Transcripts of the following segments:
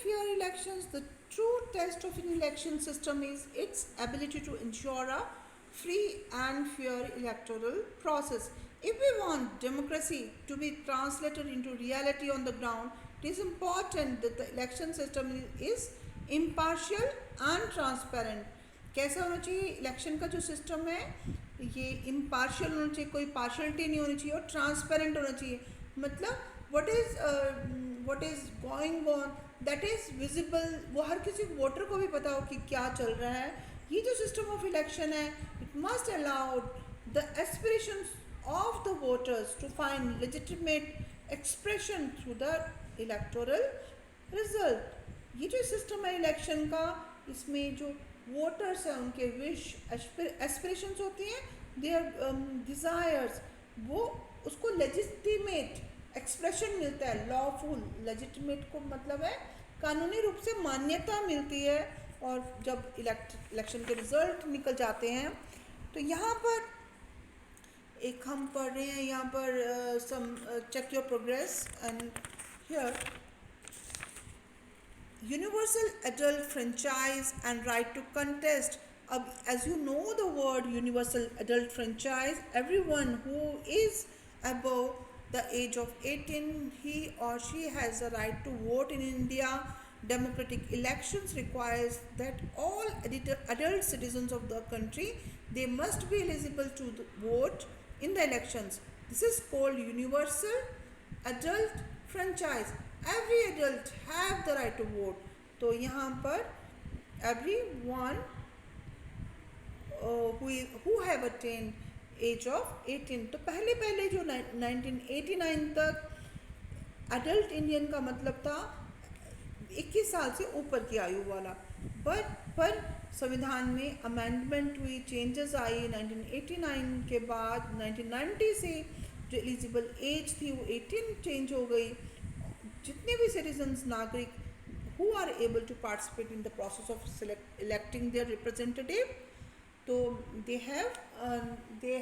fair elections, the true test of an election system is its ability to ensure a free and fair electoral process. If we want democracy to be translated into reality on the ground, it is important that the election system is impartial and transparent. कैसा होना चाहिए election का जो system है, ये impartial होना चाहिए, कोई पार्शलिटी नहीं होनी चाहिए और ट्रांसपेरेंट होना चाहिए. मतलब what is going on that is visible, वो हर किसी वोटर को भी पता हो कि क्या चल रहा है. ये जो सिस्टम ऑफ इलेक्शन है, it must allow the aspirations of the voters to find legitimate expression through the electoral result. ये जो सिस्टम है इलेक्शन का, इसमें जो वोटर्स हैं उनके विश एस्पिरेशंस होती हैं, देयर डिज़ायर्स, वो उसको लेजिटिमेट एक्सप्रेशन मिलता है. लॉफुल, लेजिटिमेट को मतलब है कानूनी रूप से मान्यता मिलती है. और जब इलेक्शन के रिजल्ट निकल जाते हैं तो यहाँ पर एक हम पढ़ रहे हैं यहाँ पर some check your progress and here universal adult franchise and right to contest. अब as you know the word universal adult franchise, everyone who is above the age of 18, he or she has the right to vote in India. Democratic elections requires that all adult citizens of the country, they must be eligible to vote in the elections. This is called universal adult franchise. Every adult have the right to vote. तो यहाँ पर everyone who have attained age of 18. तो पहले जो 1989 तक adult Indian का मतलब था 21 साल से ऊपर की आयु वाला. पर संविधान में अमेंडमेंट हुई, चेंजेस आई 1989 के बाद. 1990 से जो एलिजिबल एज थी वो 18 चेंज हो गई. जितने भी सिटीजन्स, नागरिक who are able to participate in the process of electing their representative, तो they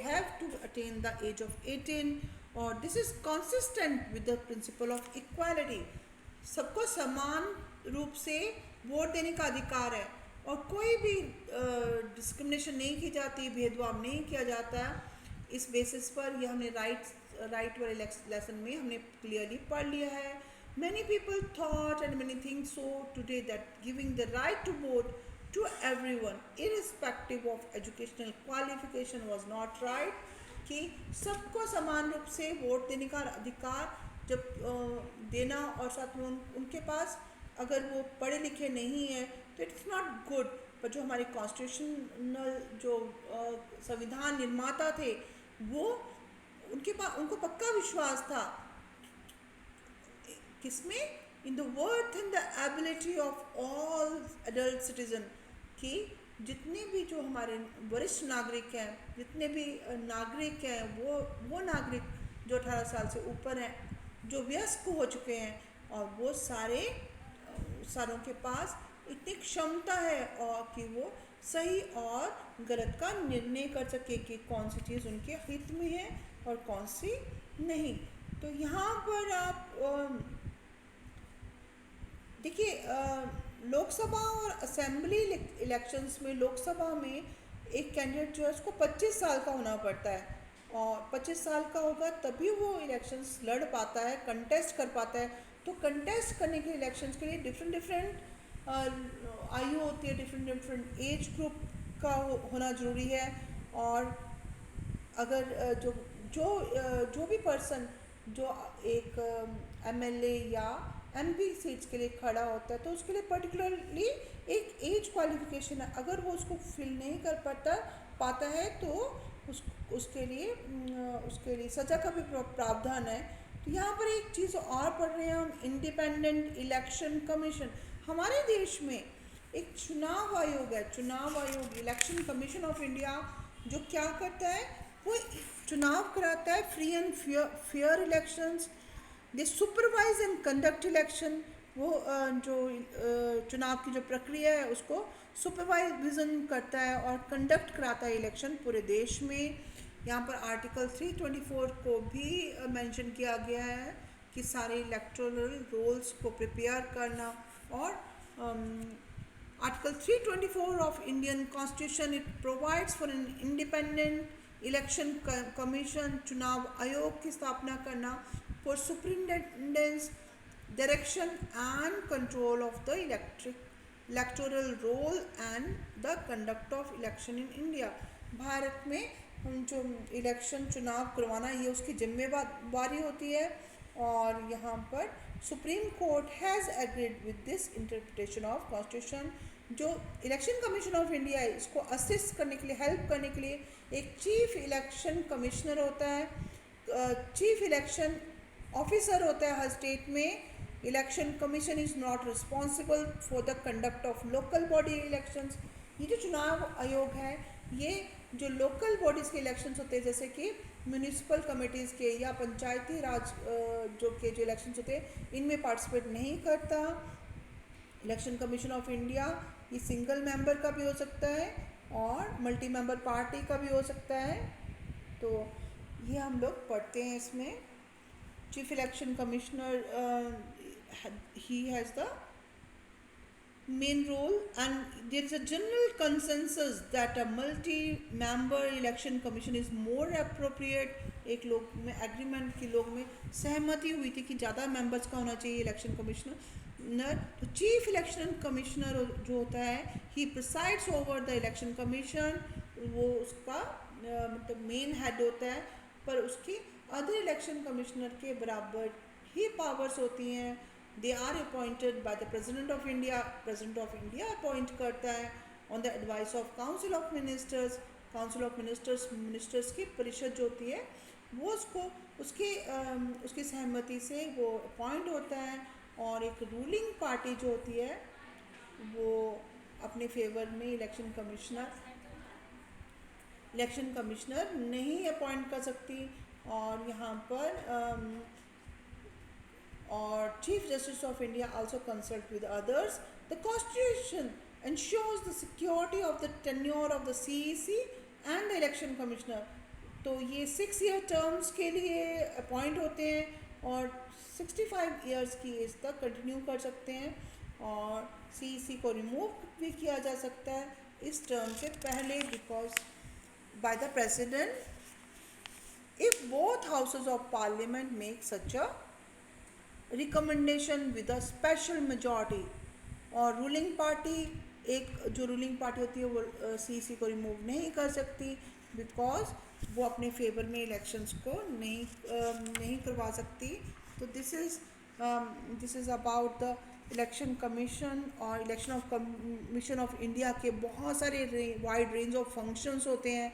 have to attain the age of 18. और this is consistent with the principle of equality. सबको समान रूप से वोट देने का अधिकार है और कोई भी डिस्क्रिमिनेशन नहीं की जाती, भेदभाव नहीं किया जाता. इस बेसिस पर यह हमने राइट वाले लेसन में हमने क्लियरली पढ़ लिया है. Many people thought and many think so today that giving the right to vote to everyone irrespective of educational qualification was not right. कि सबको समान रूप से वोट देने का अधिकार जब देना, और साथ में उनके पास अगर वो पढ़े लिखे नहीं है तो इट्स नॉट गुड. पर जो हमारे कॉन्स्टिट्यूशनल जो संविधान निर्माता थे, वो उनको पक्का विश्वास था किसमें, in the worth and the ability of all adult citizen, कि जितने भी जो हमारे वरिष्ठ नागरिक हैं, जितने भी नागरिक हैं, वो नागरिक जो 18 साल से ऊपर हैं, जो वयस्क हो चुके हैं, और वो सारों के पास इतनी क्षमता है और कि वो सही और गलत का निर्णय कर सके कि कौन सी चीज़ उनके हित में है और कौन सी नहीं. तो यहाँ पर आप देखिए, लोकसभा और असेंबली इलेक्शंस में, लोकसभा में एक कैंडिडेट जो है उसको 25 साल का होना पड़ता है, और 25 साल का होगा तभी वो इलेक्शंस लड़ पाता है, कंटेस्ट कर पाता है. तो कंटेस्ट करने के इलेक्शंस के लिए डिफरेंट आयु होती है, डिफरेंट एज ग्रुप का होना ज़रूरी है. और अगर जो भी पर्सन जो एक एमएलए या एमपी सीट्स के लिए खड़ा होता है, तो उसके लिए पर्टिकुलरली एक एज क्वालिफिकेशन है. अगर वो उसको फिल नहीं कर पाता है तो उसके लिए सज़ा का भी प्रावधान है. तो यहाँ पर एक चीज़ और पढ़ रहे हैं हम, इंडिपेंडेंट इलेक्शन कमीशन. हमारे देश में एक चुनाव आयोग है, चुनाव आयोग, इलेक्शन कमीशन ऑफ इंडिया, जो क्या करता है, वो चुनाव कराता है, free and fair elections. They supervise and conduct election. वो जो चुनाव की जो प्रक्रिया है उसको सुपरवाइजन करता है और कंडक्ट कराता है इलेक्शन पूरे देश में. यहाँ पर आर्टिकल 324 को भी मेंशन किया गया है कि सारे इलेक्टोरल रोल्स को प्रिपेयर करना, और Article 324 of Indian Constitution, it provides for an independent election commission, चुनाव आयोग की स्थापना करना, for superintendence, direction and control of the electoral roll and the conduct of election in India. Bharat में जो इलेक्शन चुनाव करवाना ये उसकी जिम्मेवारी होती है, और यहाँ पर supreme court has agreed with this interpretation of constitution. जो इलेक्शन कमीशन ऑफ इंडिया है इसको असिस्ट करने के लिए, हेल्प करने के लिए एक चीफ इलेक्शन कमिश्नर होता है, चीफ इलेक्शन ऑफिसर होता है हर स्टेट में. Election commission is not responsible for the conduct of local body elections. ये जो चुनाव आयोग है ये जो लोकल बॉडीज़ के इलेक्शंस होते हैं, जैसे कि म्यूनिसिपल कमेटीज़ के या पंचायती राज जो इलेक्शंस होते हैं, इनमें पार्टिसिपेट नहीं करता. इलेक्शन कमीशन ऑफ इंडिया ये सिंगल मेंबर का भी हो सकता है और मल्टी मेंबर पार्टी का भी हो सकता है. तो ये हम लोग पढ़ते हैं इसमें. Chief election commissioner he has the main role, and there is a general consensus that a multi-member election commission is more appropriate. एक लोग में एग्रीमेंट की लोग में सहमति हुई थी कि ज़्यादा मेंबर्स का होना चाहिए इलेक्शन कमिश्नर. तो चीफ इलेक्शन कमिश्नर जो होता है ही presides over the election commission. वो उसका मतलब मेन हेड होता है, पर उसकी अदर इलेक्शन कमिश्नर के बराबर ही पावर्स होती हैं. They are appointed by the president of India. President of India appoint करता है on the advice of council of ministers. Council of ministers की परिषद जो होती है वो उसकी सहमति से वो अपॉइंट होता है. और एक रूलिंग पार्टी जो होती है वो अपने फेवर में इलेक्शन कमिश्नर नहीं अपॉइंट कर सकती. और यहाँ पर और chief justice of India also consult with others. The constitution ensures the security of the tenure of the CEC and the election commissioner. तो ये 6 ईयर टर्म्स के लिए अपॉइंट होते हैं और 65 ईयर्स की एज तक कंटिन्यू कर सकते हैं. और CEC को रिमूव भी किया जा सकता है इस टर्म से पहले, because by the president if both houses of parliament make such a recommendation with a special majority. और रूलिंग पार्टी, एक जो रूलिंग पार्टी होती है वो CEC को रिमूव नहीं कर सकती, बिकॉज वो अपने फेवर में इलेक्शंस को नहीं करवा सकती. तो this is about the election commission. और election of commission of India के बहुत सारे वाइड रेंज ऑफ फंक्शंस होते हैं.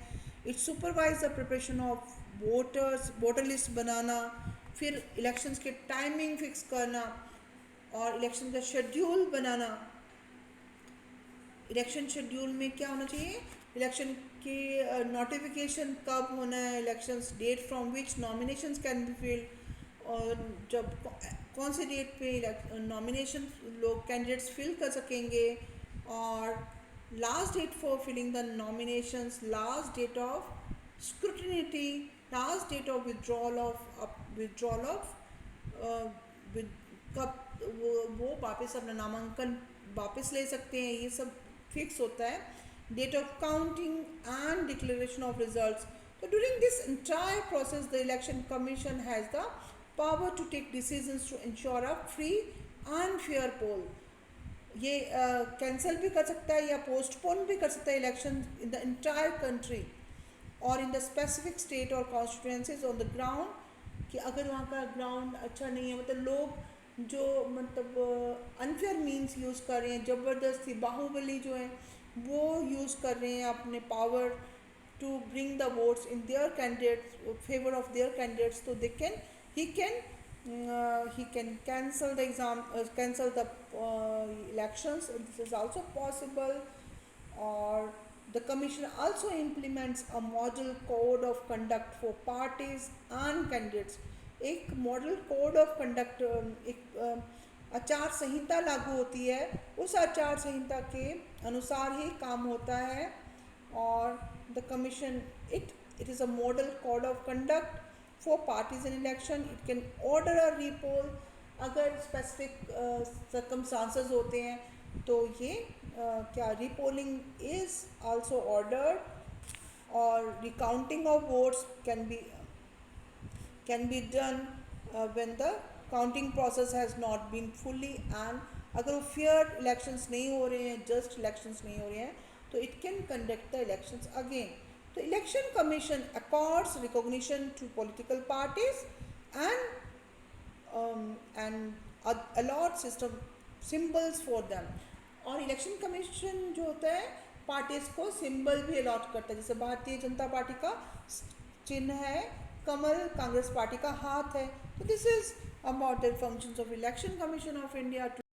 It supervise the preparation of voter list बनाना, फिर इलेक्शंस के टाइमिंग फिक्स करना और इलेक्शन का शेड्यूल बनाना. इलेक्शन शेड्यूल में क्या होना चाहिए, इलेक्शन की नोटिफिकेशन कब होना है, elections date from which nominations can be filed, और जब कौन से डेट पे नॉमिनेशन लोग कैंडिडेट्स फिल कर सकेंगे, और last date for filling the nominations, last date of scrutiny, last date of withdrawal of कब वो वापस अपना नामांकन वापस ले सकते हैं, ये सब फिक्स होता है. Date of counting and declaration of results. तो during this entire process the election commission has the power to take decisions to ensure a free and fair poll. ये कैंसिल भी कर सकता है या पोस्टपोन भी कर सकता है election in the entire country और इन द स्पेसिफिक स्टेट और कॉन्स्टिट्यूएंसीज ऑन द ग्राउंड. कि अगर वहाँ का ग्राउंड अच्छा नहीं है, मतलब लोग जो मतलब अनफेयर मीन्स यूज़ कर रहे हैं, ज़बरदस्ती बाहुबली जो है वो यूज़ कर रहे हैं अपने power to bring the votes in their candidates, favour of their candidates, तो he can cancel the elections. This is also possible. Or the commission also implements a model code of conduct for parties and candidates. एक model code of conduct, एक आचार संहिता लागू होती है, उस आचार संहिता के अनुसार ही काम होता है. और the commission it is a model code of conduct for parties in election. It can order a repoll अगर स्पेसिफिक सर्कमस्टांसेस होते हैं तो ये क्या रीपोलिंग इज आल्सो ऑर्डर्ड और recounting of votes can be done when the counting process has not been fully and अगर वो fair elections नहीं हो रहे हैं, जस्ट इलेक्शंस नहीं हो रहे हैं, तो it can conduct the elections again. तो election commission accords recognition to political parties and allot system symbols for them. और इलेक्शन कमीशन जो होता है पार्टीज को सिंबल भी अलॉट करता है. जैसे भारतीय जनता पार्टी का चिन्ह है कमल, कांग्रेस पार्टी का हाथ है. तो this is about the functions of election commission of India